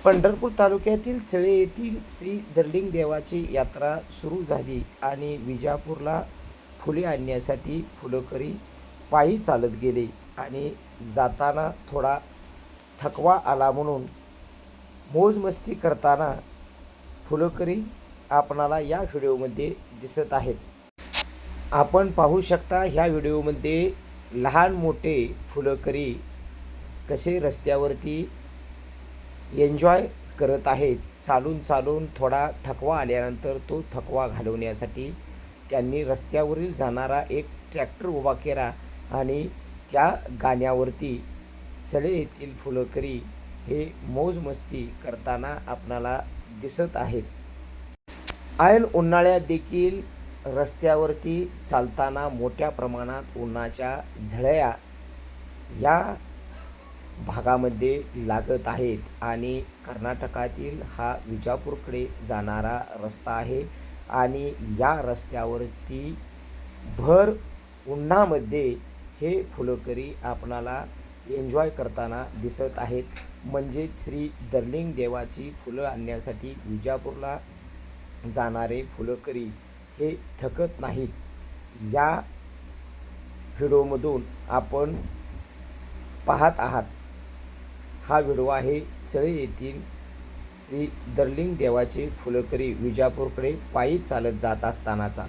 पंढरपूर तालुक्यातील चळे येथील श्री दर्लिंग देवाची यात्रा सुरू झाली आणि विजापूरला फुले आणण्यासाठी फुलकरी पायी चालत गेले आणि जाताना थोडा थकवा आला म्हणून मोजमस्ती करताना फुलकरी आपणाला या व्हिडिओमध्ये दिसत आहेत. आपण पाहू शकता ह्या व्हिडिओमध्ये लहान मोठे फुलकरी कसे रस्त्यावरती एन्जॉय करत आहेत. चालून चालून थोडा थकवा आल्यानंतर तो थकवा घालवण्यासाठी त्यांनी रस्त्यावरील जाणारा एक ट्रॅक्टर उभा केला आणि त्या गाण्यावरती चळे येथील फुलकरी हे मौजमस्ती करताना आपणाला दिसत आहेत. ऐन उन्हाळ्यात देखील रस्त्यावरती चालताना मोठ्या प्रमाणात उन्हाच्या झळया या भागामध्ये लागत आहेत आणि कर्नाटकातील हा विजापूरकडे जाणारा रस्ता आहे आणि या रस्त्यावरती भर उन्हामध्ये हे फुलकरी आपणाला एन्जॉय करताना दिसत आहेत. म्हणजेच श्री दर्लिंग देवाची फुलं आणण्यासाठी विजापूरला जाणारे फुलकरी हे थकत नाहीत. या व्हिडिओमधून आपण पाहत आहात. हा व्हिडिओ आहे चळे येथील श्री दर्लिंग देवाचे फुलकरी विजापूरकडे पायी चालत जात असतानाचा.